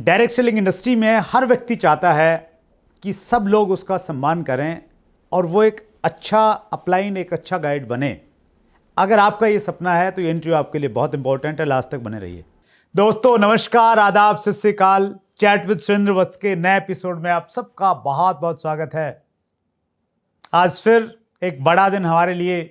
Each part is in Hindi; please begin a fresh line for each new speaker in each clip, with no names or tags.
डायरेक्ट सेलिंग इंडस्ट्री में हर व्यक्ति चाहता है कि सब लोग उसका सम्मान करें और वो एक अच्छा अपलाइन, एक अच्छा गाइड बने। अगर आपका ये सपना है तो ये इंटरव्यू आपके लिए बहुत इंपॉर्टेंट है, लास्ट तक बने रहिए। दोस्तों नमस्कार, आदाब, सत श्री अकाल। चैट विद सुरेंद्र वत्स के नए एपिसोड में आप सबका बहुत बहुत स्वागत है। आज फिर एक बड़ा दिन हमारे लिए,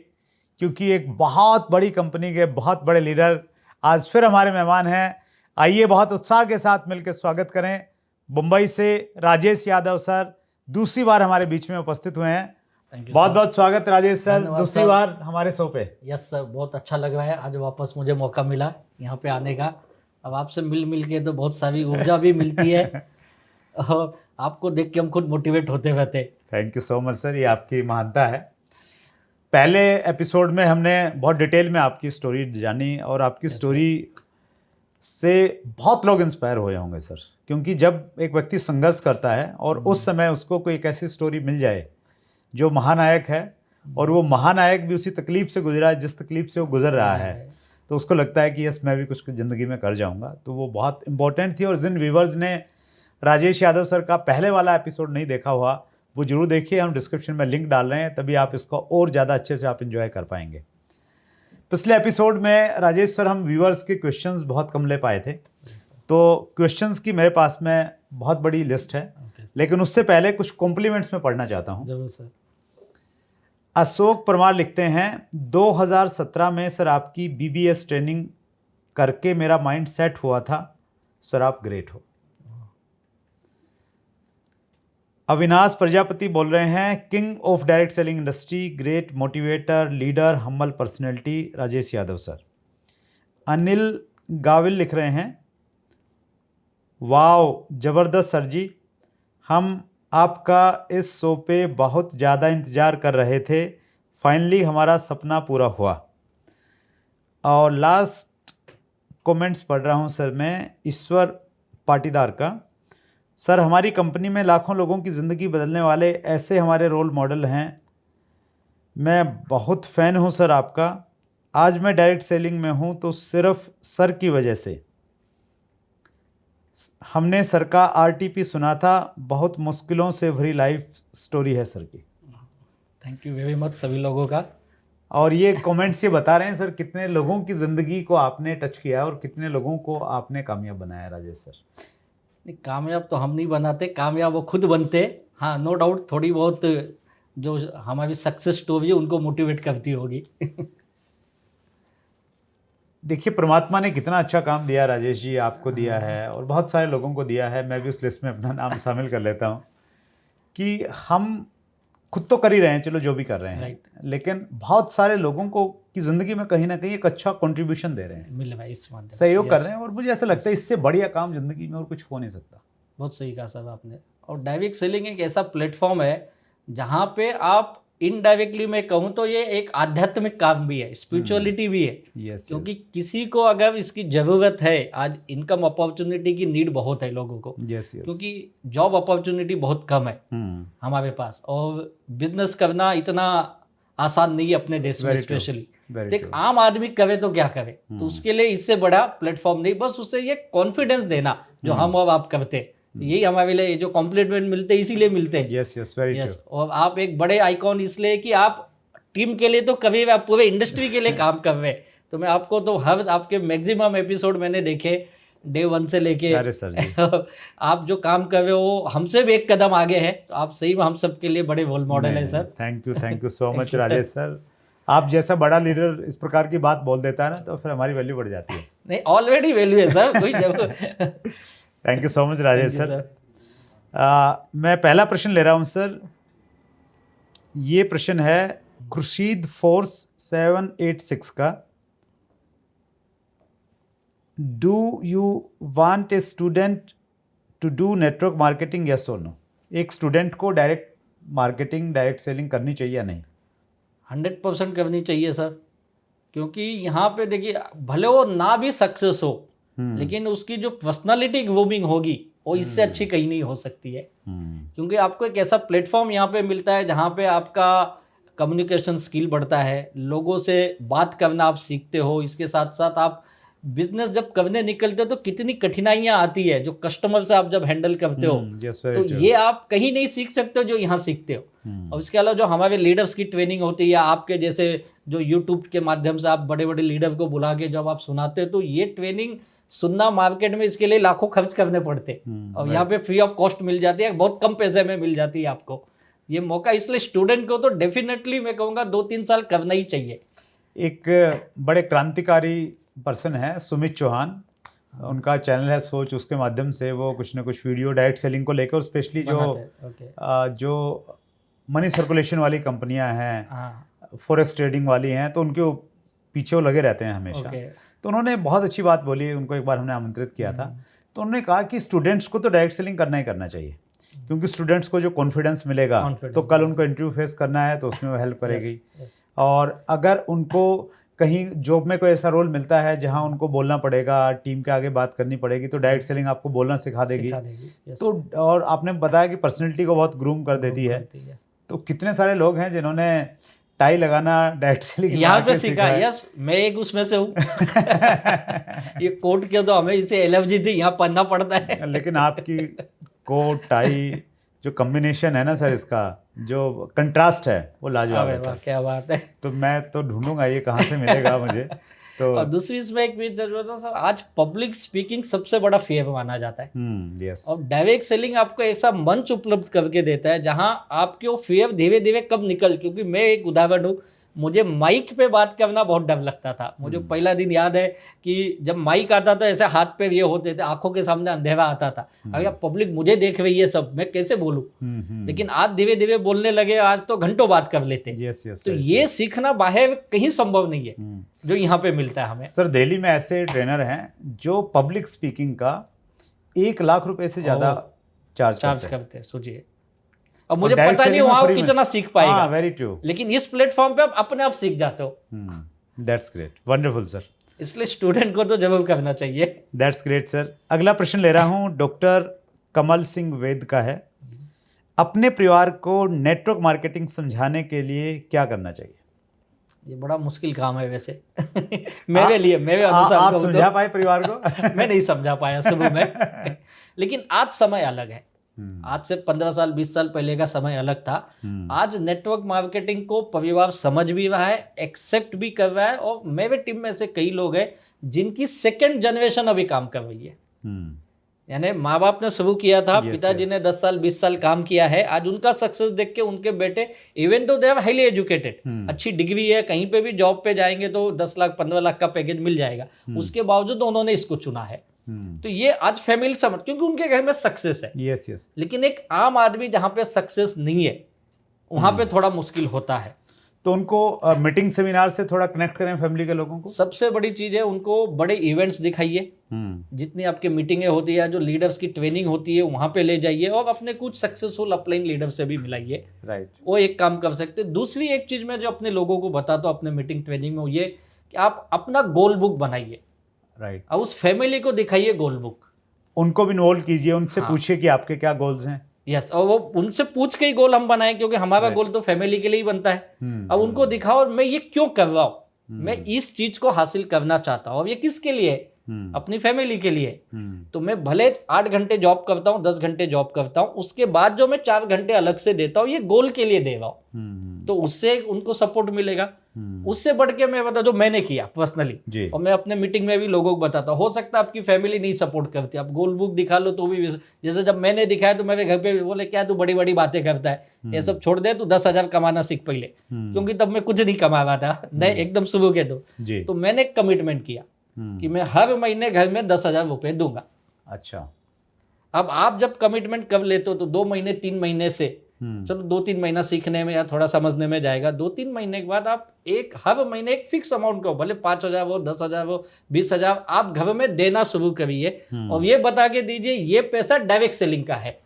क्योंकि एक बहुत बड़ी कंपनी के बहुत बड़े लीडर आज फिर हमारे मेहमान हैं। आइए बहुत उत्साह के साथ मिलकर स्वागत करें। मुंबई से राजेश यादव सर दूसरी बार हमारे बीच में उपस्थित हुए हैं। बहुत बहुत स्वागत राजेश सर, दूसरी बार हमारे शो पे।
यस सर, बहुत अच्छा लग रहा है। आज वापस मुझे मौका मिला यहाँ पे आने का। अब आपसे मिल के तो बहुत सारी ऊर्जा भी मिलती है और आपको देख के हम खुद मोटिवेट होते रहते।
Thank you so much sir, ये आपकी महानता है। पहले एपिसोड में हमने बहुत डिटेल में आपकी स्टोरी जानी और आपकी स्टोरी से बहुत लोग इंस्पायर हुए होंगे सर, क्योंकि जब एक व्यक्ति संघर्ष करता है और उस समय उसको कोई एक ऐसी स्टोरी मिल जाए जो महानायक है और वो महानायक भी उसी तकलीफ से गुजरा है जिस तकलीफ से वो गुजर रहा है, तो उसको लगता है कि यस मैं भी कुछ ज़िंदगी में कर जाऊंगा। तो वो बहुत इंपॉर्टेंट थी। और जिन व्यूवर्स ने राजेश यादव सर का पहले वाला एपिसोड नहीं देखा हुआ वो जरूर देखिए, हम डिस्क्रिप्शन में लिंक डाल रहे हैं, तभी आप इसको और ज़्यादा अच्छे से आप इंजॉय कर पाएंगे। पिछले एपिसोड में राजेश सर हम व्यूअर्स के क्वेश्चंस बहुत कम ले पाए थे, तो क्वेश्चंस की मेरे पास में बहुत बड़ी लिस्ट है, लेकिन उससे पहले कुछ कॉम्प्लीमेंट्स में पढ़ना चाहता हूँ।
जरूर सर।
अशोक परमार लिखते हैं 2017 में सर आपकी BBS ट्रेनिंग करके मेरा माइंड सेट हुआ था, सर आप ग्रेट हो। अविनाश प्रजापति बोल रहे हैं king of direct selling industry, great motivator, leader, humble personality Rajesh Yadav sir. Anil Gavil लिख रहे हैं वाओ ज़बरदस्त सर जी, हम आपका इस शो पे बहुत ज़्यादा इंतज़ार कर रहे थे, फाइनली हमारा सपना पूरा हुआ। और लास्ट कमेंट्स पढ़ रहा हूँ सर मैं, ईश्वर पाटीदार का। सर हमारी कंपनी में लाखों लोगों की ज़िंदगी बदलने वाले ऐसे हमारे रोल मॉडल हैं, मैं बहुत फ़ैन हूं सर आपका। आज मैं डायरेक्ट सेलिंग में हूं तो सिर्फ सर की वजह से। हमने सर का RTP सुना था, बहुत मुश्किलों से भरी लाइफ स्टोरी है सर की।
थैंक यू वेरी मच सभी लोगों का।
और ये कमेंट्स ये बता रहे हैं सर कितने लोगों की ज़िंदगी को आपने टच किया और कितने लोगों को आपने कामयाब बनाया राजेश सर।
नहीं, कामयाब तो हम नहीं बनाते, कामयाब वो खुद बनते। हाँ, नो डाउट थोड़ी बहुत जो हमारी सक्सेस स्टोरी है उनको मोटिवेट करती होगी।
देखिए परमात्मा ने कितना अच्छा काम दिया राजेश जी, आपको दिया है और बहुत सारे लोगों को दिया है। मैं भी उस लिस्ट में अपना नाम शामिल कर लेता हूँ कि हम खुद तो कर ही रहे हैं, चलो जो भी कर रहे हैं, लेकिन बहुत सारे लोगों को की ज़िंदगी में कहीं ना कहीं एक अच्छा कंट्रीब्यूशन दे रहे हैं,
मिले भाई इस माध्यम
सहयोग कर रहे हैं। और मुझे ऐसा लगता है इससे बढ़िया काम ज़िंदगी में और कुछ हो नहीं सकता।
बहुत सही कहा साहब आपने। और डायरेक्ट सेलिंग एक ऐसा प्लेटफॉर्म है जहाँ पे आप इनडायरेक्टली मैं कहूँ तो ये एक आध्यात्मिक काम भी है, स्पिरिचुअलिटी भी है। क्योंकि किसी को अगर इसकी ज़रूरत है, आज इनकम अपॉर्चुनिटी की नीड बहुत है लोगों को, क्योंकि जॉब अपॉर्चुनिटी बहुत कम है हमारे पास और बिजनेस करना इतना आसान नहीं है अपने देश में स्पेशली। एक आम आदमी करे तो क्या करे, तो उसके लिए इससे बड़ा प्लेटफॉर्म नहीं, बस उससे ये कॉन्फिडेंस देना जो हम और आप करते, यही हमारे लिए जो कॉम्प्लीमेंट मिलते हैं इसीलिए मिलते हैं।
Yes very true.
और आप एक बड़े आइकॉन इसलिए कि आप टीम के लिए तो कभी आप पूरे इंडस्ट्री के लिए काम कर रहे। तो मैं आपको तो हर आपके मैक्सिमम एपिसोड मैंने देखे Day 1 से लेके आप जो काम कर रहे हो हमसे भी एक कदम आगे है, तो आप सही में हम सबके लिए बड़े रोल मॉडल है sir.
Thank you so much Rajesh sir. आप जैसा बड़ा लीडर इस प्रकार की बात बोल देता है ना तो फिर हमारी वैल्यू बढ़ जाती है।
नहीं, ऑलरेडी वैल्यू है sir.
Thank you so much Rajesh sir. मैं पहला प्रश्न ले रहा हूँ सर। ये प्रश्न है खुर्शीद फोर्स 786 का। Do you want a student to do network marketing, yes और नो? एक स्टूडेंट को डायरेक्ट मार्केटिंग, डायरेक्ट सेलिंग करनी चाहिए या नहीं?
100% करनी चाहिए सर, क्योंकि यहाँ पे देखिए भले वो ना भी सक्सेस हो लेकिन उसकी जो पर्सनालिटी ग्रूमिंग होगी वो इससे अच्छी कहीं नहीं हो सकती है। क्योंकि आपको एक ऐसा प्लेटफॉर्म यहाँ पे मिलता है जहाँ पे आपका कम्युनिकेशन स्किल बढ़ता है, लोगों से बात करना आप सीखते हो, इसके साथ साथ आप बिजनेस जब करने निकलते हो तो कितनी कठिनाइयां आती है जो कस्टमर से आप जब हैंडल करते हो, तो ये आप कहीं नहीं सीख सकते हो जो यहाँ सीखते हो। और इसके अलावा जो हमारे लीडर्स की ट्रेनिंग होती है या आपके जैसे जो यूट्यूब के माध्यम से आप बड़े बड़े लीडर को बुला के जब आप सुनाते हो, तो ये ट्रेनिंग सुनना मार्केट में इसके लिए लाखों खर्च करने पड़ते, और यहाँ पे फ्री ऑफ कॉस्ट मिल जाती है, बहुत कम पैसे में मिल जाती है आपको ये मौका। इसलिए स्टूडेंट को तो डेफिनेटली मैं कहूँगा 2-3 साल करना ही चाहिए।
एक बड़े क्रांतिकारी पर्सन है सुमित चौहान, उनका चैनल है सोच, उसके माध्यम से वो कुछ ना कुछ वीडियो डायरेक्ट सेलिंग को लेकर, स्पेशली जो मनी सर्कुलेशन वाली कंपनियां हैं, फॉरेक्स ट्रेडिंग वाली हैं, तो उनके पीछे वो लगे रहते हैं हमेशा। तो उन्होंने बहुत अच्छी बात बोली, उनको एक बार हमने आमंत्रित किया था, तो उन्होंने कहा कि स्टूडेंट्स को तो डायरेक्ट सेलिंग करना ही करना चाहिए, क्योंकि स्टूडेंट्स को जो कॉन्फिडेंस मिलेगा तो कल उनको इंटरव्यू फेस करना है तो उसमें वो हेल्प करेगी। और अगर उनको कहीं जॉब में कोई ऐसा रोल मिलता है जहां उनको बोलना पड़ेगा, टीम के आगे बात करनी पड़ेगी, तो डायरेक्ट सेलिंग आपको बोलना सिखा देगी। तो और आपने बताया कि पर्सनैलिटी को बहुत ग्रूम कर देती है। तो कितने सारे लोग हैं जिन्होंने टाई लगाना डायरेक्ट सेलिंग
यहाँ पे सीखा। यस, मैं एक उसमें से हूँ। ये कोट के तो हमें इसे एलर्जी थी, यहाँ पढ़ना पड़ता है।
लेकिन आपकी कोट टाई जो कॉम्बिनेशन है ना सर, इसका जो कंट्रास्ट है वो लाजवाब है सर।
क्या बात है।
तो मैं तो ढूंढूंगा ये कहाँ से मिलेगा मुझे। तो
और दूसरी इसमें एक भी जरूरत है सर, आज पब्लिक स्पीकिंग सबसे बड़ा फेयर माना जाता है।
यस।
और डायरेक्ट सेलिंग आपको ऐसा मंच उपलब्ध करके देता है जहां आपके वो फेयर धीरे धीरे कब निकल, क्योंकि मैं एक उदाहरण हूँ, मुझे माइक पे बात करना बहुत डर लगता था। मुझे पहला दिन याद है कि जब माइक आता था ऐसे हाथ पे ये होते थे, आंखों के सामने अंधेरा आता था, अगर पब्लिक मुझे देख रही है सब, मैं कैसे बोलूं। लेकिन आज धीरे धीरे बोलने लगे, आज तो घंटों बात कर लेते हैं। तो ये सीखना बाहर कहीं संभव नहीं है जो यहाँ पे मिलता है हमें।
सर दिल्ली में ऐसे ट्रेनर हैं जो पब्लिक स्पीकिंग का 1 लाख रुपए से ज्यादा चार्ज
करते हैं, सोचिए। अब मुझे पता नहीं वहां कितना सीख पाएगा।
Very true.
लेकिन इस प्लेटफॉर्म पे आप अपने आप सीख जाते हो।
That's great, wonderful sir.
इसलिए स्टूडेंट को तो जरूर करना चाहिए।
That's great sir. अगला प्रश्न ले रहा हूं, डॉक्टर कमल सिंह वेद का है। अपने परिवार को नेटवर्क मार्केटिंग समझाने के लिए क्या करना चाहिए?
ये बड़ा मुश्किल काम है वैसे। मेरे लिए, मेरे अनुसार।
आप समझा पाए परिवार को?
मैं नहीं समझा पाया शुरू में। लेकिन आज समय अलग है। आज से 15 साल 20 साल पहले का समय अलग था। आज नेटवर्क मार्केटिंग को परिवार समझ भी रहा है, एक्सेप्ट भी कर रहा है, और मेरे टीम में से कई लोग हैं जिनकी 2nd जनरेशन अभी काम कर रही है। यानी माँ बाप ने शुरू किया था, पिताजी ने 10 साल 20 साल काम किया है, आज उनका सक्सेस देख के उनके बेटे, इवन तो दे आर हाईली एजुकेटेड, अच्छी डिग्री है, कहीं पे भी जॉब पे जाएंगे तो 10 लाख 15 लाख का पैकेज मिल जाएगा, उसके बावजूद उन्होंने इसको चुना है। तो ये आज फैमिली समझ, क्योंकि उनके घर में सक्सेस है।
यस।
लेकिन एक आम आदमी जहाँ पे सक्सेस नहीं है वहाँ पे थोड़ा मुश्किल होता है।
तो उनको मीटिंग सेमिनार से थोड़ा कनेक्ट करें फैमिली के लोगों को।
सबसे बड़ी चीज़ है उनको बड़े इवेंट्स दिखाइए, जितनी आपकी मीटिंगें होती है, जो लीडर्स की ट्रेनिंग होती है वहाँ पे ले जाइए, और अपने कुछ सक्सेसफुल अपलाइन लीडर से भी मिलाइए।
राइट,
वो एक काम कर सकते। दूसरी एक चीज़ मैं जो अपने लोगों को बताता हूँ अपने मीटिंग ट्रेनिंग में, ये कि आप अपना गोल बुक बनाइए।
राइट।
और उस फैमिली को दिखाइए गोल बुक,
उनको भी इन्वॉल्व कीजिए, उनसे पूछिए कि आपके क्या गोल्स हैं।
यस, और वो उनसे पूछ के ही गोल हम बनाएं, क्योंकि हमारा गोल तो फैमिली के लिए ही बनता है। अब उनको दिखाओ मैं ये क्यों कर रहा हूँ, मैं इस चीज को हासिल करना चाहता हूँ, अब ये किसके लिए, अपनी फैमिली के लिए। तो मैं भले 8 घंटे जॉब करता हूँ, 10 घंटे जॉब करता हूँ, उसके बाद जो मैं 4 घंटे अलग से देता हूँ, ये गोल के लिए दे रहा हूँ। तो उससे उनको सपोर्ट मिलेगा। उससे बढ़ के मैं बता, जो मैंने किया पर्सनली, और मैं अपने मीटिंग में भी लोगों को बताता हूँ, हो सकता है आपकी फैमिली नहीं सपोर्ट करती, आप गोल बुक दिखा लो तो भी, जैसे जब मैंने दिखाया तो मेरे घर पे बोले क्या तू बड़ी बड़ी बातें करता है, ये सब छोड़ दे, तू 10,000 कमाना सीख पहले, क्योंकि तब मैं कुछ नहीं कमा रहा था, नहीं एकदम शुरू के तो मैंने एक कमिटमेंट किया कि मैं हर महीने घर में 10,000 रुपये दूंगा।
अच्छा,
अब आप जब कमिटमेंट कर लेते हो तो 2 महीने 3 महीने से, चलो 2-3 महीना सीखने में या थोड़ा समझने में जाएगा, 2-3 महीने के बाद आप हर महीने एक फिक्स अमाउंट को, भले 5,000 हो, 10,000 हो, 20,000, आप घर में देना शुरू करिए। और ये बता के दीजिए ये पैसा डायरेक्ट सेलिंग का है,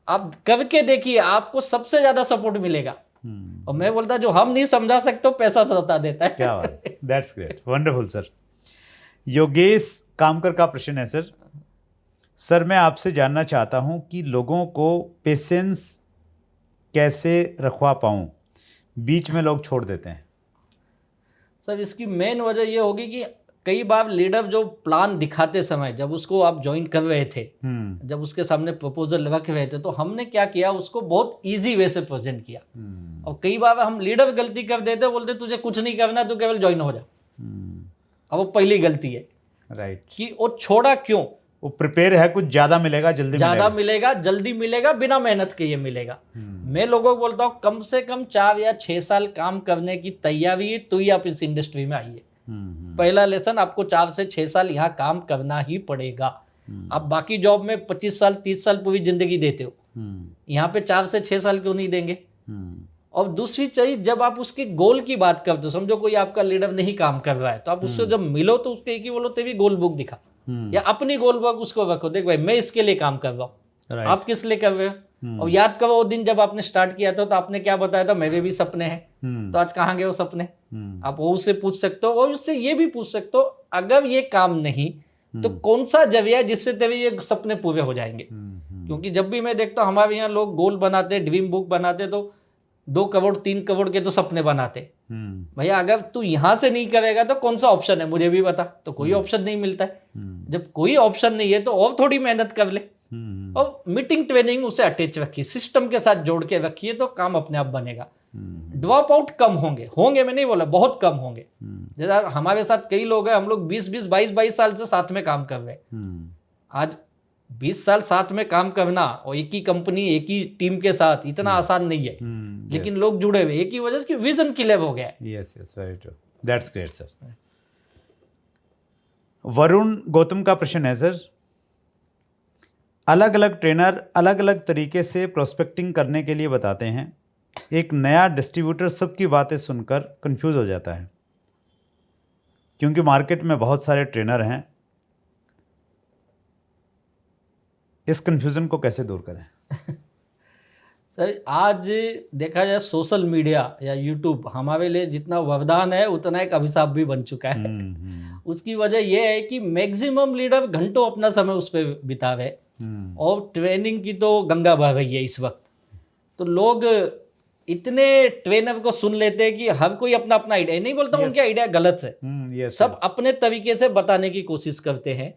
आप करके देखिए, आपको सबसे ज्यादा सपोर्ट मिलेगा। और मैं बोलता जो हम नहीं समझा सकते पैसा तो बता देता है।
क्या बात, that's great, wonderful sir. Yogesh Kamkar का प्रश्न है सर मैं आपसे जानना चाहता हूं कि लोगों को पेशेंस कैसे रखवा पाऊं, बीच में लोग छोड़ देते हैं।
सर इसकी मेन वजह ये होगी कि कई बार लीडर जो प्लान दिखाते समय जब उसको आप ज्वाइन कर रहे थे, जब उसके सामने प्रपोजल रख रहे थे, तो हमने क्या किया, उसको बहुत इजी वे से प्रेजेंट किया। और कई बार हम लीडर गलती कर देते, बोलते तुझे कुछ नहीं करना, तू केवल ज्वाइन हो जा। अब वो पहली गलती है,
राइट,
कि वो छोड़ा क्यों?
वो प्रिपेयर है, कुछ ज्यादा मिलेगा, जल्दी
मिलेगा, जल्दी मिलेगा, बिना मेहनत के ये मिलेगा। मैं लोगों को बोलता हूँ कम से कम 4 या 6 साल काम करने की तैयारी तो ही आप इस इंडस्ट्री में आइए। पहला लेसन, आपको 4 से 6 साल यहाँ काम करना ही पड़ेगा। आप बाकी जॉब में 25 साल 30 साल पूरी जिंदगी देते हो, यहाँ पे 4 से 6 साल क्यों नहीं देंगे? और दूसरी चीज, जब आप उसके गोल की बात करते हो, समझो कोई आपका लीडर नहीं काम कर रहा है, तो आप उससे जब मिलो तो उसके एक ही बोलो, तेरी गोल बुक दिखा, या अपनी गोल बुक उसको रखो, देख भाई मैं इसके लिए काम कर रहा हूँ, आप किस लिए कर रहे हो? और याद करो वो दिन जब आपने स्टार्ट किया था तो आपने क्या बताया था, मेरे भी सपने हैं। तो आज कहाँ गए वो सपने? आप वो उससे पूछ सकते हो, और उससे ये भी पूछ सकते हो, अगर ये काम नहीं तो कौन सा जरिया है जिससे तेरे ये सपने पूरे हो जाएंगे? क्योंकि जब भी मैं देखता हूँ हमारे यहाँ लोग गोल बनाते, ड्रीम बुक बनाते, तो 2 करोड़ 3 करोड़ के तो सपने बनाते। भैया अगर तू यहां से नहीं करेगा तो कौन सा ऑप्शन है, मुझे भी बता। तो कोई ऑप्शन नहीं मिलता है। जब कोई ऑप्शन नहीं है तो और थोड़ी मेहनत कर ले, और मीटिंग ट्रेनिंग उसे अटैच रखिए, सिस्टम के साथ जोड़ के रखिए, तो काम अपने आप बनेगा। ड्रॉप आउट कम होंगे मैं नहीं बोला, बहुत कम होंगे। जैसा हमारे साथ कई लोग हैं, हम लोग 20-20 22-22 साल से साथ में काम कर रहे हैं। आज 20 साल साथ में काम करना और एक ही कंपनी एक ही टीम के साथ इतना आसान नहीं है, लेकिन लोग जुड़े हुए एक ही वजह से, विजन क्लियर हो गया है।
Yes yes, very true, that's great sir. Varun Gautam का प्रश्न है सर, अलग अलग ट्रेनर अलग अलग तरीके से प्रोस्पेक्टिंग करने के लिए बताते हैं, एक नया डिस्ट्रीब्यूटर सबकी बातें सुनकर कंफ्यूज हो जाता है, क्योंकि मार्केट में बहुत सारे ट्रेनर हैं, इस कंफ्यूजन को कैसे दूर करें?
सर आज देखा जाए सोशल मीडिया या यूट्यूब हमारे लिए जितना वरदान है उतना एक अभिशाप भी बन चुका है। उसकी वजह यह है कि मैक्सिमम लीडर घंटों अपना समय उस पर बितावे, और ट्रेनिंग की तो गंगा बह रही है इस वक्त। तो लोग इतने ट्रेनर को सुन लेते हैं कि हर कोई अपना अपना आइडिया, नहीं बोलता उनके आइडिया गलत है, सब अपने तरीके से बताने की कोशिश करते हैं,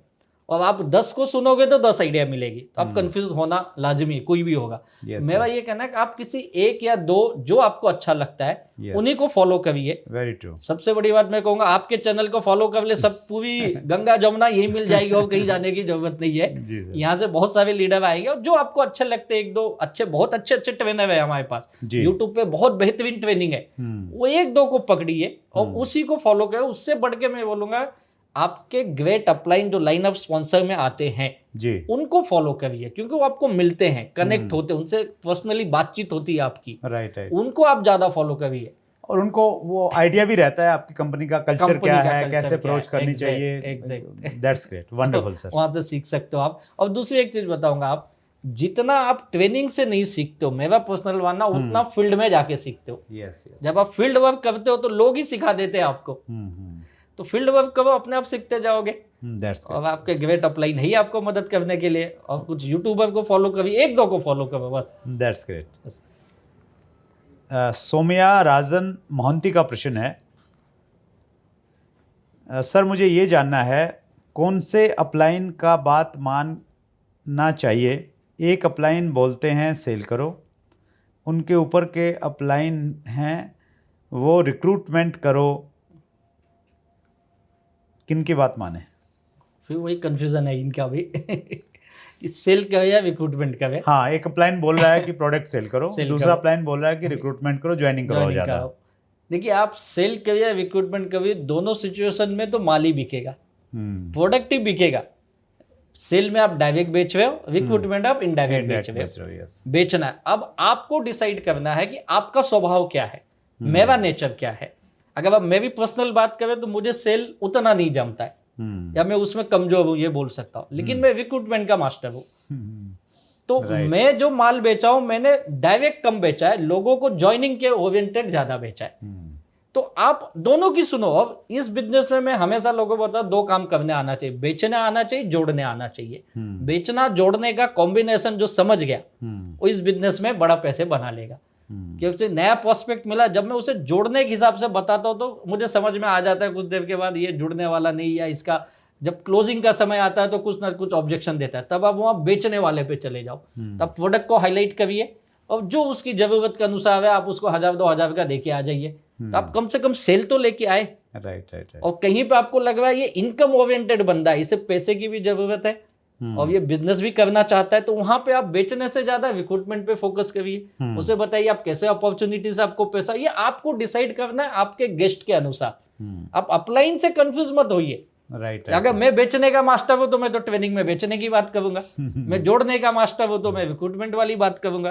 और आप 10 को सुनोगे तो 10 आइडिया मिलेगी, तो आप कंफ्यूज होना लाजमी है, कोई भी होगा। मेरा ये कहना है कि आप किसी एक या दो जो आपको अच्छा लगता है उन्हीं को फॉलो करिए।
Very true.
सबसे बड़ी बात मैं कहूंगा, आपके चैनल को फॉलो कर ले, सब पूरी गंगा जमुना यही मिल जाएगी, और कहीं जाने की जरूरत नहीं है। यहाँ से बहुत सारे लीडर आएंगे, और जो आपको अच्छे लगते हैं, एक दो अच्छे बहुत अच्छे ट्रेनर है हमारे पास, यूट्यूब पे बहुत बेहतरीन ट्रेनिंग है, वो 1-2 को पकड़िए और उसी को फॉलो करें। उससे बढ़ के मैं बोलूंगा, आपके ग्रेट अपलाइन जो लाइनअप स्पॉन्सर में आते हैं जी, उनको फॉलो करिए, क्योंकि वो आपको मिलते हैं, कनेक्ट होते हैं, उनसे पर्सनली बातचीत होती है आपकी। राइट। उनको आप ज्यादा फॉलो करिए,
और उनको वो आइडिया भी रहता है आपकी कंपनी का कल्चर क्या है, कैसे अप्रोच करनी चाहिए। दैट्स ग्रेट, वंडरफुल सर,
वहां से सीख सकते हो आप। और दूसरी एक चीज बताऊंगा, आप जितना आप ट्रेनिंग से नहीं सीखते हो, मेरा पर्सनल मानना, उतना फील्ड में जाके सीखते हो। जब आप फील्ड वर्क करते हो तो लोग ही सिखा देते हैं आपको, तो फील्ड वर्क करो, अपने आप सीखते जाओगे। और आपके ग्रेट अपलाइन ही आपको मदद करने के लिए, और कुछ यूट्यूबर को फॉलो करिए, 1-2 को फॉलो करो बस।
That's great. सोमिया राजन मोहंती का प्रश्न है, सर मुझे ये जानना है, कौन से अपलाइन का बात मानना चाहिए? एक अपलाइन बोलते हैं सेल करो, उनके ऊपर के अपलाइन हैं वो रिक्रूटमेंट करो, किन की बात माने?
फिर वही कंफ्यूजन है इनका भी कि सेल करे या रिक्रूटमेंट करे।
हाँ, एक अपलाइन बोल रहा है कि प्रोडक्ट सेल करो, दूसरा अपलाइन बोल रहा है कि रिक्रूटमेंट करो, ज्वाइनिंग करो ज़्यादा।
देखिए, आप सेल करिए या रिक्रूटमेंट करिए, दोनों सिचुएशन में तो माल ही बिकेगा, प्रोडक्ट ही बिकेगा। सेल में आप डायरेक्ट बेच रहे हो, रिक्रूटमेंट आप इनडायरेक्ट बेच रहे हो। बेचना है, अब आपको डिसाइड करना है कि आपका स्वभाव क्या है, मेरा नेचर क्या है। अगर आप मेरी पर्सनल बात करें तो मुझे सेल उतना नहीं जमता है, या मैं उसमें कमजोर हूं, ये बोल सकता हूं, लेकिन मैं रिक्रूटमेंट का मास्टर हूं। तो मैं जो माल बेचा हूं, मैंने डायरेक्ट कम बेचा है, लोगों को ज्वाइनिंग के ओरिएंटेड ज्यादा बेचा है। तो आप दोनों की सुनो। अब इस बिजनेस में मैं हमेशा लोगों को बताता, 2 काम करने आना चाहिए, बेचने आना चाहिए, जोड़ने आना चाहिए। बेचना जोड़ने का कॉम्बिनेशन जो समझ गया वो इस बिजनेस में बड़ा पैसे बना लेगा। क्योंकि नया प्रोस्पेक्ट मिला, जब मैं उसे जोड़ने के हिसाब से बताता हूँ तो मुझे समझ में आ जाता है कुछ देर के बाद ये जुड़ने वाला नहीं, या इसका जब क्लोजिंग का समय आता है तो कुछ ना कुछ ऑब्जेक्शन देता है, तब आप वहाँ बेचने वाले पे चले जाओ, तब प्रोडक्ट को हाईलाइट करिए और जो उसकी जरूरत के अनुसार है आप उसको 1000-2000 का देके आ जाइए, तो आप कम से कम सेल तो लेके आए।
राइट।
और कहीं पे आपको लग रहा है ये इनकम ओरिएंटेड बंदा है, इसे पैसे की भी जरूरत है और ये बिजनेस भी करना चाहता है, तो वहां पे आप बेचने से ज्यादा रिक्रूटमेंट पे फोकस करिए। उसे बताइए आप कैसे अपॉर्चुनिटी से आपको पैसा, ये आपको डिसाइड करना है आपके गेस्ट के अनुसार। आप अपलाइन से कंफ्यूज मत होइए।
राइट।
अगर मैं बेचने का मास्टर हूं तो मैं तो ट्रेनिंग में बेचने की बात करूंगा, मैं जोड़ने का मास्टर हूं तो मैं रिक्रूटमेंट वाली बात करूंगा।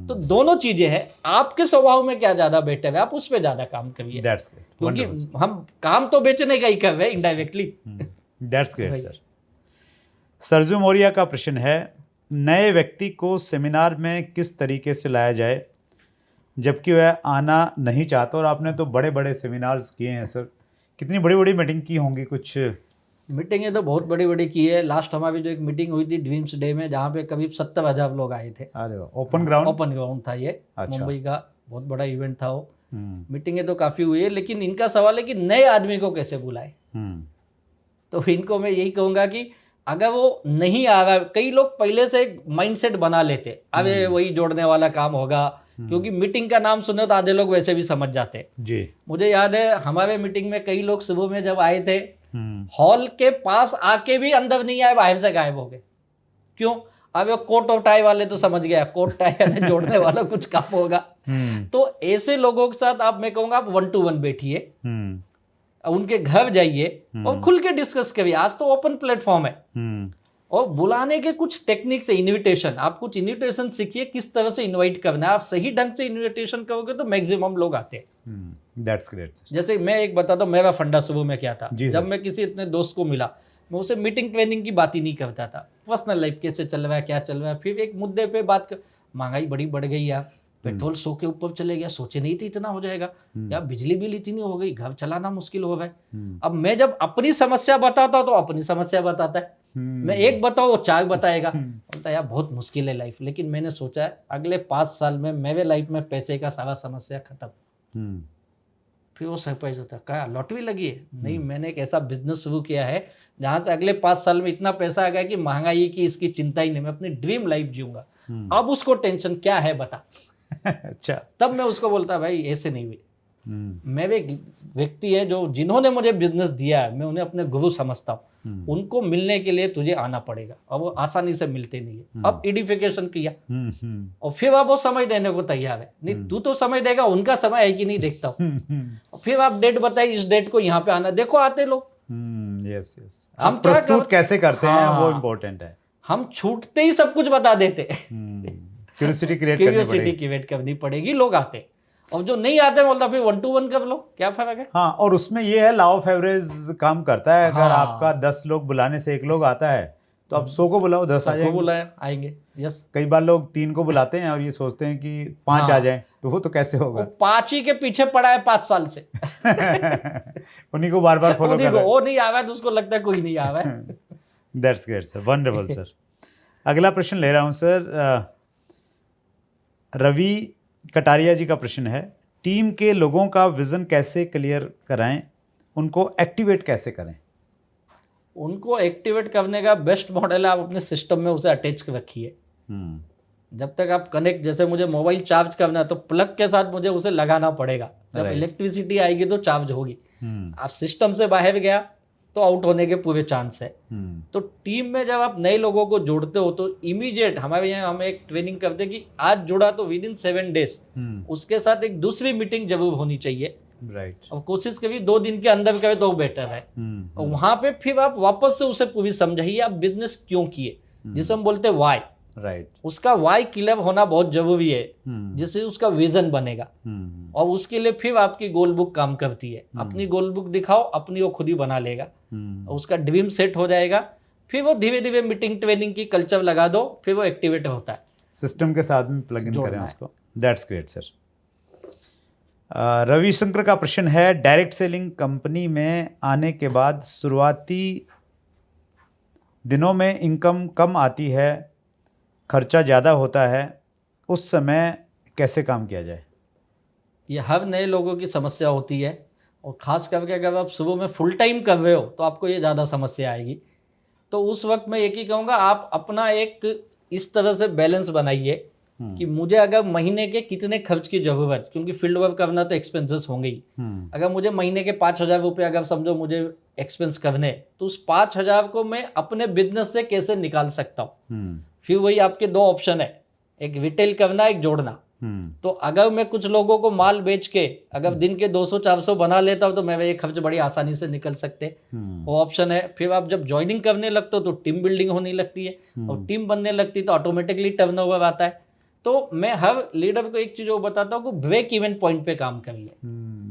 तो दोनों चीजें हैं, आपके स्वभाव में क्या ज्यादा बेटर है आप उस पर ज्यादा काम करिए, क्योंकि हम काम तो बेचने का ही कर रहे हैं indirectly.
That's great sir. Sarju Maurya का प्रश्न है, नए व्यक्ति को सेमिनार में किस तरीके से लाया जाए जबकि वह आना नहीं चाहता? और आपने तो बड़े बड़े सेमिनार्स किए हैं सर, कितनी बड़ी बड़ी मीटिंग की होंगी? कुछ
मीटिंगें तो बहुत बड़ी बड़ी की है। लास्ट हमारी जो एक मीटिंग हुई थी ड्रीम्स डे में, जहाँ पे करीब 70,000 लोग आए थे।
अरे ओपन ग्राउंड था
ये।
अच्छा।
मुंबई का बहुत बड़ा इवेंट था वो। मीटिंगें तो काफ़ी हुई है, लेकिन इनका सवाल है कि नए आदमी को कैसे बुलाए। तो इनको मैं यही कहूँगा कि अगर वो नहीं आ रहा, कई लोग पहले से एक माइंडसेट बना लेते, अबे वही जोड़ने वाला काम होगा, क्योंकि मीटिंग का नाम सुने तो आधे लोग वैसे भी समझ जाते जी। मुझे याद है हमारे मीटिंग में कई लोग सुबह में जब आए थे, हॉल के पास आके भी अंदर नहीं आए, बाहर से गायब हो गए। क्यों? अब वो कोट और टाई वाले तो समझ गया, कोट टाई जोड़ने वाला कुछ काम होगा। तो ऐसे लोगों के साथ आप, मैं कहूँगा आप 1-to-1 बैठिए, उनके घर जाइए और खुल के डिस्कस करिए। आज तो ओपन प्लेटफॉर्म है। और बुलाने के कुछ टेक्निक्स है, इनविटेशन, आप कुछ इनविटेशन सीखिए किस तरह से इनवाइट करना है। आप सही ढंग से इनविटेशन करोगे तो मैक्सिमम लोग आते हैं।
That's great.
जैसे मैं एक बताता हूँ, मेरा फंडा सुबह में क्या था। जब मैं किसी इतने दोस्त को मिला, मैं उसे मीटिंग ट्रेनिंग की बात ही नहीं करता था, पर्सनल लाइफ कैसे चल रहा है, क्या चल रहा है। फिर एक मुद्दे पे बात कर, महंगाई बड़ी बढ़ गई यार, पेट्रोल 100 के ऊपर चले गया, सोचे नहीं थी इतना हो जाएगा यार, बिजली बिल इतनी हो गई, घर चलाना मुश्किल हो रहा है। अब मैं जब अपनी समस्या बताता हूँ तो अपनी समस्या बताता है, मैं एक बताऊँ वो 4 बताएगा, बोलता है यार बहुत मुश्किल है लाइफ। लेकिन मैंने सोचा है अगले 5 साल में मेरे लाइफ में पैसे का सारा समस्या खत्म। फिर वो सरप्राइज होता है, क्या लॉटरी लगी है? नहीं, मैंने एक ऐसा बिजनेस शुरू किया है जहाँ से अगले 5 साल में इतना पैसा आ गया कि महंगाई की इसकी चिंता ही नहीं, मैं अपनी ड्रीम लाइफ जीऊंगा। अब उसको टेंशन क्या है बता।
अच्छा।
तब मैं उसको बोलता भाई ऐसे नहीं हुई। मैं भी एक व्यक्ति है जो जिन्होंने मुझे बिजनेस दिया है, मैं उन्हें अपने गुरु समझता हूँ। उनको मिलने के लिए तुझे आना पड़ेगा और वो आसानी से मिलते नहीं है। अब एडिफिकेशन किया और फिर आप वो समय देने को तैयार है। नहीं तू तो समय देगा, उनका समय है कि नहीं देखता हूँ। फिर आप डेट बताइए, इस डेट को यहाँ पे आना, देखो आते लोग।
यस यस, हम प्रस्तुत कैसे करते हैं वो इम्पोर्टेंट है।
हम छूटते ही सब कुछ बता देते।
क्यूरियोसिटी
क्रिएट करनी पड़ेगी, लोग आते। और जो नहीं आते बोलता फिर 1-to-1 कर लो, क्या फर्क है।
हाँ, और उसमें ये है लॉ ऑफ एवरेज काम करता है। अगर आपका 10 लोग बुलाने से 1 लोग आता है तो आप 100 को बुलाओ, 10 आ जाएंगे,
आएंगे। यस,
कई बार लोग 3 को बुलाते हैं और ये सोचते हैं कि 5 आ जाएं, तो वो तो कैसे होगा।
5 ही के पीछे पड़ा है 5 साल से।
उन्हीं को बार बार फॉलो कर रहा है,
वो नहीं आ रहा है तो उसको लगता है कोई नहीं आ रहा है।
That's great sir, wonderful sir. अगला प्रश्न ले रहा हूँ सर, रवि कटारिया जी का प्रश्न है, टीम के लोगों का विजन कैसे क्लियर कराएं, उनको एक्टिवेट कैसे करें?
उनको एक्टिवेट करने का बेस्ट मॉडल है आप अपने सिस्टम में उसे अटैच रखिए। जब तक आप कनेक्ट, जैसे मुझे मोबाइल चार्ज करना है तो प्लग के साथ मुझे उसे लगाना पड़ेगा, जब इलेक्ट्रिसिटी आएगी तो चार्ज होगी। आप सिस्टम से बाहर गया तो आउट होने के पूरे चांस है। तो टीम में जब आप नए लोगों को जोड़ते हो तो इमीडिएट, हमारे यहाँ हम एक ट्रेनिंग करते हैं कि आज जुड़ा तो विद इन 7 डेज उसके साथ एक दूसरी मीटिंग जरूर होनी चाहिए।
राइट।
और कोशिश कभी 2 दिन के अंदर करे तो बेटर है। और वहां पे फिर आप वापस से उसे पूरी समझाइए आप बिजनेस क्यों किए, जिसे हम बोलते हैं वाई।
राइट।
उसका वाई क्लियर होना बहुत जरूरी है, जिससे उसका विजन बनेगा। और उसके लिए फिर आपकी गोल बुक काम करती है। अपनी गोल बुक दिखाओ, अपनी वो खुद ही बना लेगा, उसका ड्रीम सेट हो जाएगा। फिर वो धीरे धीरे मीटिंग ट्रेनिंग की कल्चर लगा दो, फिर वो एक्टिवेट होता है।
सिस्टम के साथ में प्लग इन करें उसको। That's great sir. रविशंकर का प्रश्न है, डायरेक्ट सेलिंग कंपनी में आने के बाद शुरुआती दिनों में इनकम कम आती है, खर्चा ज़्यादा होता है, उस समय कैसे काम किया जाए?
ये हर नए लोगों की समस्या होती है, और ख़ास करके अगर आप सुबह में फुल टाइम कर रहे हो तो आपको ये ज़्यादा समस्या आएगी। तो उस वक्त मैं एक ही कहूँगा, आप अपना एक इस तरह से बैलेंस बनाइए कि मुझे अगर महीने के कितने खर्च की ज़रूरत, क्योंकि फील्ड वर्क करना तो एक्सपेंसेस होंगे ही। अगर मुझे महीने के 5,000 रुपये अगर समझो मुझे एक्सपेंस करने, तो उस 5,000 को मैं अपने बिजनेस से कैसे निकाल सकता हूँ। फिर वही आपके दो ऑप्शन है, एक रिटेल करना, एक जोड़ना। तो अगर मैं कुछ लोगों को माल बेच के अगर दिन के 200-400 बना लेता हूँ तो मैं ये खर्च बड़ी आसानी से निकल सकते, वो ऑप्शन है। फिर आप जब ज्वाइनिंग करने लगते हो तो टीम बिल्डिंग होने लगती है, और टीम बनने लगती है तो ऑटोमेटिकली टर्नओवर आता है। तो मैं हर लीडर को एक चीज़ वो बताता हूँ कि ब्रेक इवन पॉइंट पे काम करिए।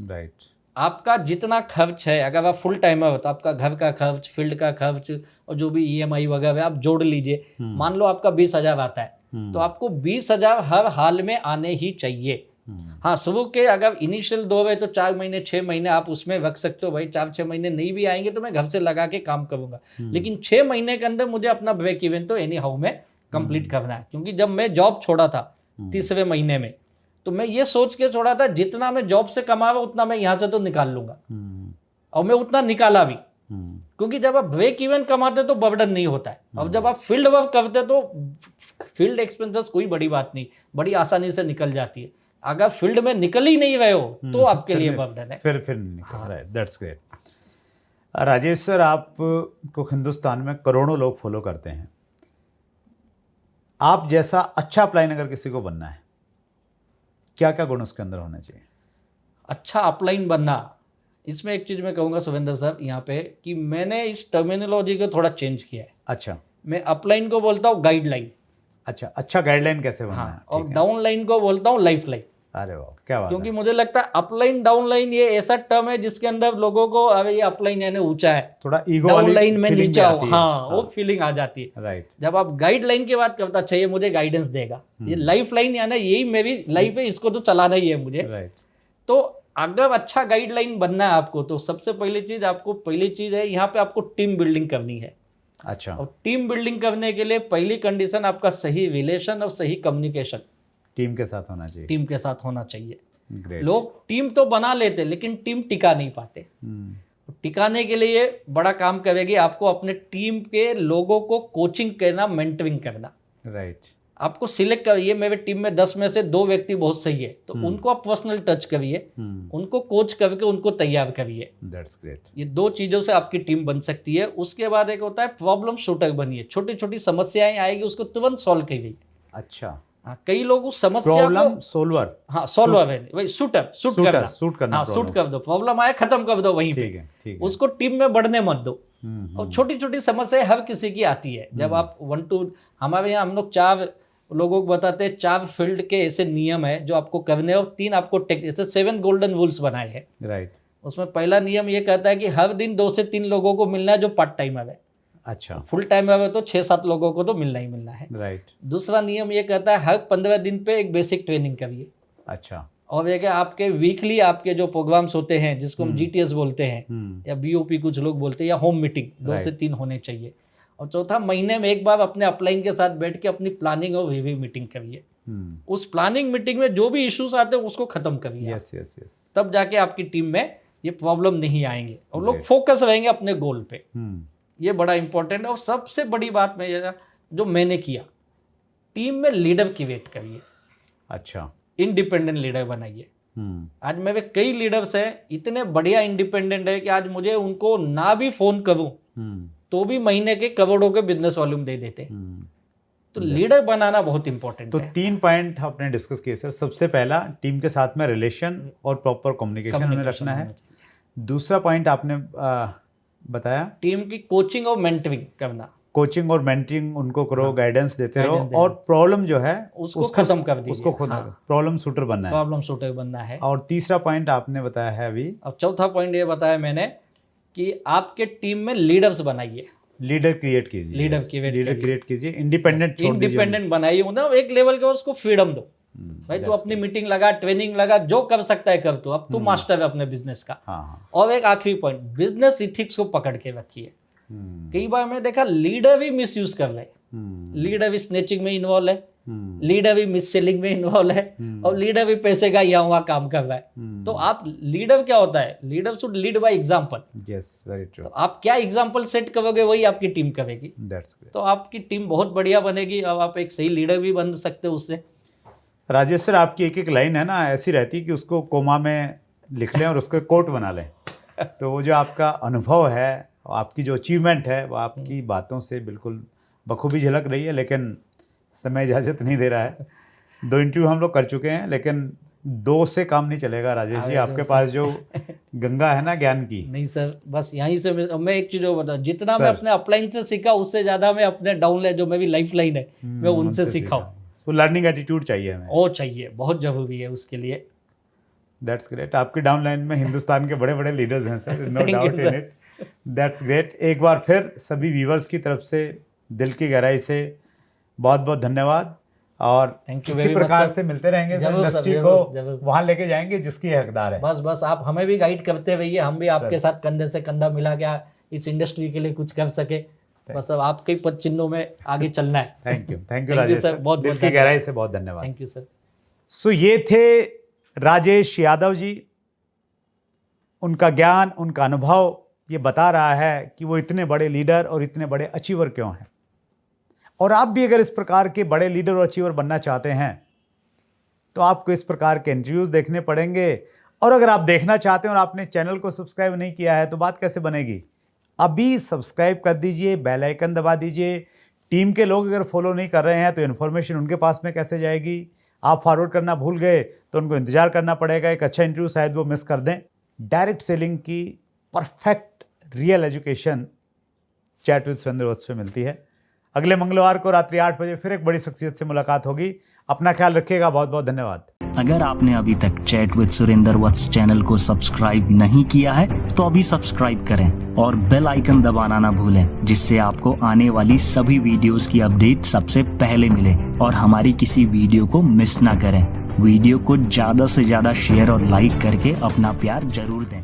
राइट।
आपका जितना खर्च है, अगर आप फुल टाइमर हो तो आपका घर का खर्च, फील्ड का खर्च, और जो भी EMI वगैरह आप जोड़ लीजिए। मान लो आपका 20,000 आता है, तो आपको 20,000 हर हाल में आने ही चाहिए। हाँ, शुरू के अगर इनिशियल 2 है तो 4 महीने 6 महीने आप उसमें रख सकते हो, भाई 4-6 महीने नहीं भी आएंगे तो मैं घर से लगा के काम करूंगा, लेकिन 6 महीने के अंदर मुझे अपना ब्रेक इवन तो एनी हाउ में कंप्लीट करना है। क्योंकि जब मैं जॉब छोड़ा था 30वें महीने में, तो मैं ये सोच के छोड़ा था जितना मैं जॉब से कमावा उतना मैं यहाँ से तो निकाल लूंगा, और मैं उतना निकाला भी। क्योंकि जब आप ब्रेक इवन कमाते तो बर्डन नहीं होता है, और जब आप फील्ड वर्क करते तो फील्ड एक्सपेंसेस कोई बड़ी बात नहीं, बड़ी आसानी से निकल जाती है। अगर फील्ड में निकल ही नहीं रहे हो तो आपके लिए बर्डन है।
फिर निकल रहा है। That's great. राजेश सर, आपको हिंदुस्तान में करोड़ों लोग फॉलो करते हैं। आप जैसा अच्छा अपलाइन अगर किसी को बनना है, क्या क्या गुण उसके अंदर होने चाहिए?
अच्छा अपलाइन बनना, इसमें एक चीज़ मैं कहूँगा सुरेंद्र साहब यहाँ पे, कि मैंने इस टर्मिनोलॉजी को थोड़ा चेंज किया है।
अच्छा।
मैं अपलाइन को बोलता हूँ गाइडलाइन।
अच्छा गाइडलाइन कैसे बनना है?
और डाउनलाइन को बोलता हूँ लाइफ लाइन।
अरे वाह, क्या बात है।
क्योंकि मुझे लगता है अपलाइन डाउनलाइन ये ऐसा टर्म है जिसके अंदर लोगों को, अरे ये अपलाइन यानी ऊंचा है,
थोड़ा ईगो
डाउनलाइन में नीचा हो, हाँ, वो फीलिंग आ जाती है।
राइट।
जब आप गाइडलाइन की बात करता, अच्छा ये मुझे गाइडेंस देगा, ये लाइफ लाइन यानी यही मेरी लाइफ है, इसको तो चलाना ही है मुझे।
राइट।
तो अगर अच्छा गाइडलाइन बनना है आपको, तो सबसे पहली चीज है यहाँ पे आपको टीम बिल्डिंग करनी है।
अच्छा।
और टीम बिल्डिंग करने के लिए पहली कंडीशन आपका सही रिलेशन और सही कम्युनिकेशन
टीम के साथ होना चाहिए।
टीम के साथ होना चाहिए।
Great.
लोग टीम तो बना लेते लेकिन टीम टिका नहीं पाते। टिकाने के लिए बड़ा काम करेगी आपको अपने टीम के लोगों को कोचिंग करना, मेंटरिंग करना।
राइट।
आपको सिलेक्ट करिए, मेरे टीम में 10 में से 2 व्यक्ति बहुत सही है, तो उनको आप पर्सनल टच करिए, उनको कोच करके उनको तैयार करिए।
That's great.
ये 2 चीज़ों से आपकी टीम बन सकती है। उसके बाद एक होता है प्रॉब्लम शूटर बनिए। छोटी छोटी समस्याएं आएगी उसको तुरंत सॉल्व करिए।
अच्छा।
हाँ, कई लोग उस समस्या
प्रॉब्लम सोल्वर,
हाँ सॉल्वर है वही शूट करना, हाँ शूट कर दो, प्रॉब्लम आया खत्म कर दो वहीं पे।
ठीक है।
उसको टीम में बढ़ने मत दो। और छोटी छोटी समस्याएं हर किसी की आती है। जब आप हमारे यहाँ हम लोग 4 लोगों को बताते हैं, 4 फील्ड के ऐसे नियम है जो आपको करने, और 3 आपको जैसे 7 गोल्डन रूल्स बनाए हैं।
राइट।
उसमें पहला नियम ये कहता है कि हर दिन 2 से 3 लोगों को मिलना है जो पार्ट टाइमर है।
अच्छा।
फुल टाइमर है तो 6-7 लोगों को तो मिलना ही मिलना है।
राइट। दूसरा
नियम ये कहता है हर 15 दिन पे एक बेसिक ट्रेनिंग करिए।
अच्छा।
और ये कि आपके वीकली आपके जो प्रोग्राम्स होते हैं जिसको हम GTS बोलते हैं या BOP कुछ लोग बोलते हैं, या होम मीटिंग 2 से 3 होने चाहिए। और चौथा, महीने में एक बार अपने अपलाइन के साथ बैठ के अपनी प्लानिंग और रिव्यू मीटिंग करिए। उस प्लानिंग मीटिंग में जो भी इश्यूज आते हैं उसको खत्म करिए।
यस।
तब जाके आपकी टीम में ये प्रॉब्लम नहीं आएंगे और लोग फोकस रहेंगे अपने गोल पे। ये बड़ा इंपॉर्टेंट है। और सबसे बड़ी बात मैं ये जो मैंने किया, टीम में लीडर की वेट करिए।
अच्छा।
इंडिपेंडेंट लीडर बनाइए। आज मेरे कई लीडर्स हैं इतने बढ़िया इंडिपेंडेंट है कि आज मुझे उनको ना भी फोन करूं तो भी महीने के करोड़ों के बिजनेस वॉल्यूम दे देते। तो लीडर बनाना बहुत इंपॉर्टेंट है।
तो 3 पॉइंट आपने डिस्कस किए सर। सबसे पहला, टीम के साथ में रिलेशन और प्रॉपर कम्युनिकेशन हमें रखना है। दूसरा पॉइंट आपने बताया
टीम की कोचिंग और मेंटरिंग करना।
कोचिंग और मेंटरिंग उनको करो, गाइडेंस देते रहो, और प्रॉब्लम जो है
उसको खत्म कर दीजिए।
उसको प्रॉब्लम शूटर
बनना है।
और तीसरा पॉइंट आपने बताया है अभी।
और चौथा पॉइंट ये बताया मैंने कि आपके टीम में लीडर्स बनाइए।
लीडर क्रिएट कीजिए। इंडिपेंडेंट
बनाइए, मतलब एक लेवल के उसको फ्रीडम दो। भाई तू अपनी मीटिंग लगा, ट्रेनिंग लगा, जो कर सकता है कर, तू अब तू मास्टर है अपने बिजनेस का। और एक आखिरी पॉइंट, बिजनेस इथिक्स को पकड़ के रखिए। कई बार मैं देखा लीडर भी मिसयूज कर रहे हैं। लीडर भी स्नेचिंग में इन्वॉल्व है, लीडर भी मिस सेलिंग में इन्वॉल्व है और लीडर भी पैसे का यहाँ वहाँ काम कर रहा है। तो आप लीडर क्या होता है, leader should lead by example.
Yes, very true.
तो आप क्या एग्जांपल सेट करोगे वही आपकी टीम करेगी।
That's great.
तो आपकी टीम बहुत बढ़िया बनेगी और आप एक सही लीडर भी बन सकते हो उससे।
राजेश सर, आपकी एक एक लाइन है ना ऐसी रहती है कि उसको कोमा में लिख लें और उसको एक कोट बना लें। तो वो जो आपका अनुभव है, आपकी जो अचीवमेंट है, वो आपकी बातों से बिल्कुल बखूबी झलक रही है, लेकिन समय इजाज़त नहीं दे रहा है। 2 इंटरव्यू हम लोग कर चुके हैं, लेकिन 2 से काम नहीं चलेगा राजेश जी। आपके पास जो गंगा है ना ज्ञान की।
नहीं सर, बस यहीं से मैं एक चीज़ बता, जितना मैं अपने अपलाइन से सीखा उससे ज़्यादा मैं अपने डाउन लाइन जो मेरी लाइफ लाइन है मैं उनसे सीखा हूँ।
वो लर्निंग एटीट्यूड चाहिए हमें,
वो चाहिए, बहुत ज़रूरी है उसके लिए।
That's great. आपकी डाउन लाइन में हिंदुस्तान के बड़े बड़े लीडर्स हैं sir, no doubt in it. That's great. एक बार फिर सभी व्यूवर्स की तरफ से दिल की गहराई से बहुत बहुत धन्यवाद, और इसी प्रकार से मिलते रहेंगे सर। इंडस्ट्री को वहाँ लेके जाएंगे जिसकी हकदार है।
बस आप हमें भी गाइड करते रहिए, हम भी आपके साथ कंधे से कंधा मिला के इस इंडस्ट्री के लिए कुछ कर सके। बस अब आपके पद चिन्हों में आगे चलना है।
थैंक यू राजेश सर, बहुत दिल की गहराई से बहुत धन्यवाद।
Thank you sir.
सो ये थे राजेश यादव जी। उनका ज्ञान, उनका अनुभव ये बता रहा है कि वो इतने बड़े लीडर और इतने बड़े अचीवर क्यों हैं। और आप भी अगर इस प्रकार के बड़े लीडर और अचीवर बनना चाहते हैं तो आपको इस प्रकार के इंटरव्यूज़ देखने पड़ेंगे। और अगर आप देखना चाहते हैं और आपने चैनल को सब्सक्राइब नहीं किया है तो बात कैसे बनेगी? अभी सब्सक्राइब कर दीजिए, बेल आइकन दबा दीजिए। टीम के लोग अगर फॉलो नहीं कर रहे हैं तो इन्फॉर्मेशन उनके पास में कैसे जाएगी? आप फॉरवर्ड करना भूल गए तो उनको इंतजार करना पड़ेगा, एक अच्छा इंटरव्यू शायद वो मिस कर दें। डायरेक्ट सेलिंग की perfect real education chat with Surendra Vats पे मिलती है। अगले मंगलवार को रात्रि 8 बजे फिर एक बड़ी शख्सियत से मुलाकात होगी। अपना ख्याल रखिएगा। बहुत बहुत धन्यवाद।
अगर आपने अभी तक chat with Surendra Vats channel को सब्सक्राइब नहीं किया है तो अभी सब्सक्राइब करें और बेल आइकन दबाना ना भूलें, जिससे आपको आने वाली सभी वीडियोस की अपडेट सबसे पहले मिले और हमारी किसी वीडियो को मिस ना करें। वीडियो को ज्यादा से ज्यादा शेयर और लाइक करके अपना प्यार जरूर दें।